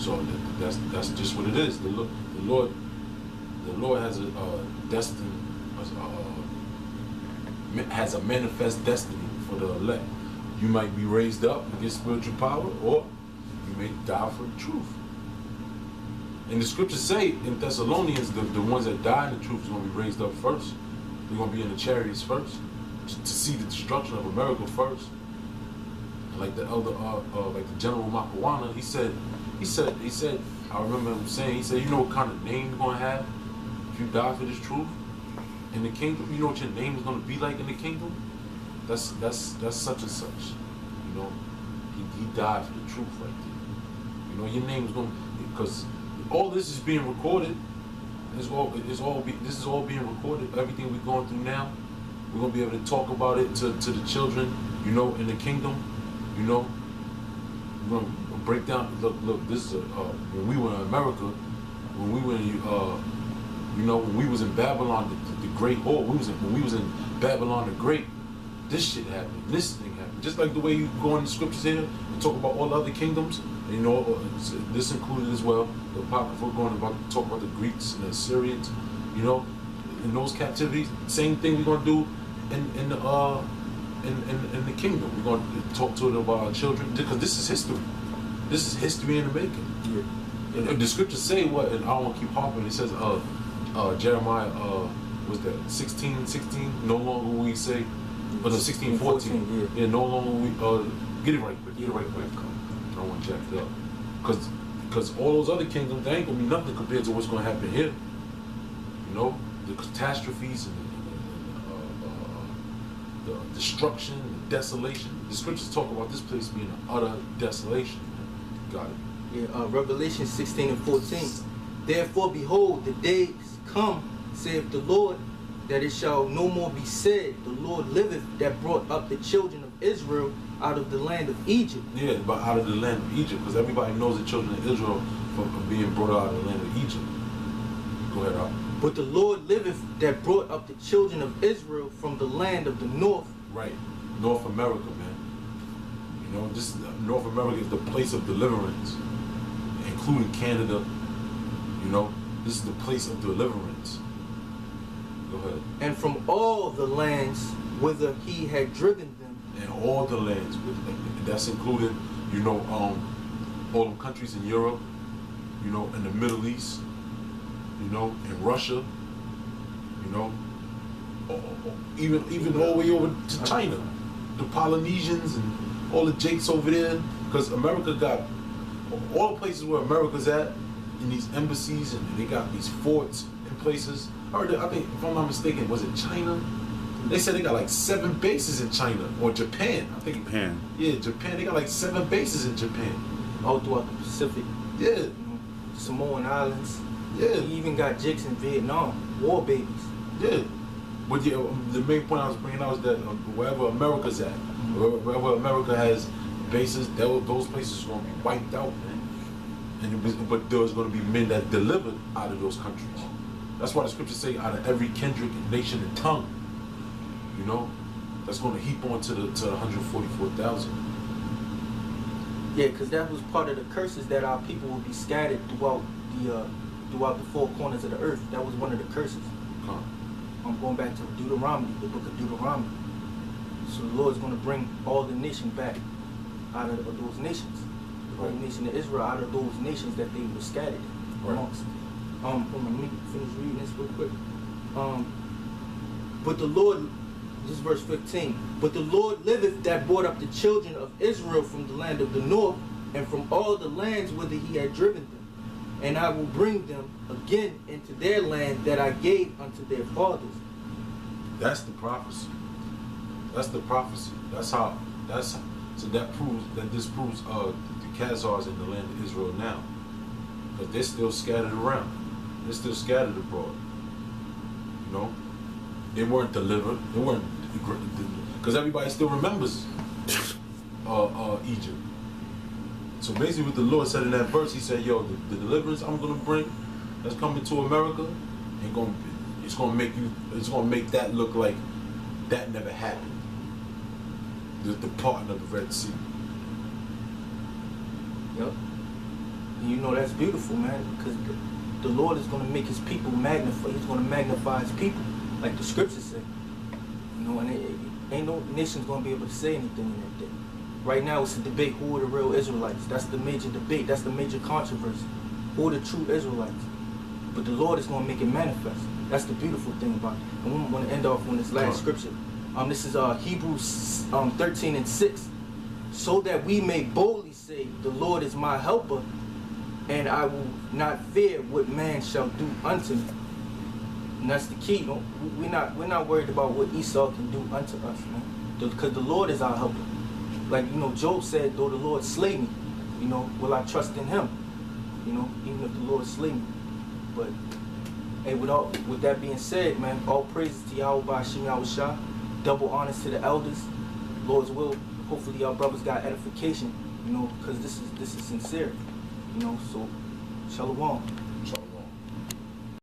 So that's just what it is. The Lord has a destiny, has a manifest destiny for the elect. You might be raised up and get spiritual power, or you may die for the truth. And the scriptures say in Thessalonians, the ones that die in the truth is going to be raised up first. They're going to be in the chariots first, to see the destruction of America first. And like the elder, like the General Makawana, he said, I remember him saying, he said, you know what kind of name you're going to have if you die for this truth in the kingdom? You know what your name is going to be like in the kingdom? That's such and such. You know, he died for the truth right there. You know, your name is going to, because all this is being recorded. This is all being recorded. Everything we're going through now, we're going to be able to talk about it to the children, you know, in the kingdom. You know, we're going to break down. Look. This is when we were in America, when we were in, you know, when we was in Babylon, the Great Hall. When we was in Babylon the Great. This shit happened. This thing happened. Just like the way you go in the scriptures here and talk about all the other kingdoms. And, you know, this included as well. The Apocrypha going about to talk about the Greeks and the Assyrians. You know, in those captivities, same thing we're gonna do in the kingdom. We're gonna talk to them about our children, because this is history. This is history in the making. Yeah. And the scriptures say what, and I don't want to keep harping. It says, Jeremiah, was that 16:16? No longer will we say, but no, 16:14. Yeah, no longer will we. Get it right quick. Get it right quick. I don't want to jack it up, because all those other kingdoms, they ain't gonna be nothing compared to what's gonna happen here. You know, the catastrophes and the destruction, the desolation. The scriptures talk about this place being an utter desolation. Got it. Yeah, Revelation 16:14. Therefore, behold, the days come, saith the Lord, that it shall no more be said, the Lord liveth, that brought up the children of Israel out of the land of Egypt. Yeah, but out of the land of Egypt, because everybody knows the children of Israel from being brought out of the land of Egypt. Go ahead, Al. But the Lord liveth, that brought up the children of Israel from the land of the north. Right, North America, man. You know, this North America is the place of deliverance, including Canada. You know, this is the place of deliverance. Go ahead. And from all the lands whither he had driven them. And all the lands, that's including, you know, all the countries in Europe, you know, in the Middle East, you know, in Russia, you know, even all the way over to China, the Polynesians and all the Jakes over there, because America got all the places where America's at, in these embassies, and they got these forts in places. I think, if I'm not mistaken, was it China? They said they got like 7 bases in China, or Japan. I think Japan. Yeah, Japan. They got like 7 bases in Japan. All throughout the Pacific. Yeah. You know, Samoan Islands. Yeah. You even got Jakes in Vietnam. War babies. Yeah. But yeah, the main point I was bringing out is that wherever America's at, wherever America has bases, those places are going to be wiped out, man. But there's going to be men that delivered out of those countries. That's why the scriptures say, out of every kindred, nation, and tongue, you know, that's going to heap onto the 144,000. Yeah, because that was part of the curses, that our people will be scattered throughout the 4 corners of the earth. That was one of the curses. I'm going back to Deuteronomy, the book of Deuteronomy. So the Lord's going to bring all the nation back out of those nations. The whole nation of Israel out of those nations that they were scattered amongst. Let me finish reading this real quick. But the Lord, this is verse 15. But the Lord liveth, that brought up the children of Israel from the land of the north, and from all the lands whither he had driven them. And I will bring them again into their land that I gave unto their fathers. That's the prophecy. That's the prophecy. So that proves that this proves the Khazars in the land of Israel now, because they're still scattered around. They're still scattered abroad. You know, they weren't delivered. They weren't, because everybody still remembers Egypt. So basically, what the Lord said in that verse, He said, "Yo, the deliverance I'm gonna bring, that's coming to America, it's gonna make that look like that never happened. The parting of the Red Sea." Yep. And you know, that's beautiful, man, because the Lord is going to make his people magnify. He's going to magnify his people, like the scriptures say. You know, and ain't no nation's going to be able to say anything in that day. Right now, it's a debate, who are the real Israelites? That's the major debate. That's the major controversy. Who are the true Israelites? But the Lord is going to make it manifest. That's the beautiful thing about it. And I'm going to end off on this last scripture. This is Hebrews 13:6. So that we may boldly say, the Lord is my helper, and I will not fear what man shall do unto me. And that's the key. We're not worried about what Esau can do unto us, man. Because the Lord is our helper. Like, you know, Job said, though the Lord slay me, you know, will I trust in him? You know, even if the Lord slay me. But hey, with that being said, man, all praises to Yahweh Hashem Yahushua. Double honors to the elders. Lord's will. Hopefully our brothers got edification, you know, because this is sincere, you know. So, shalom.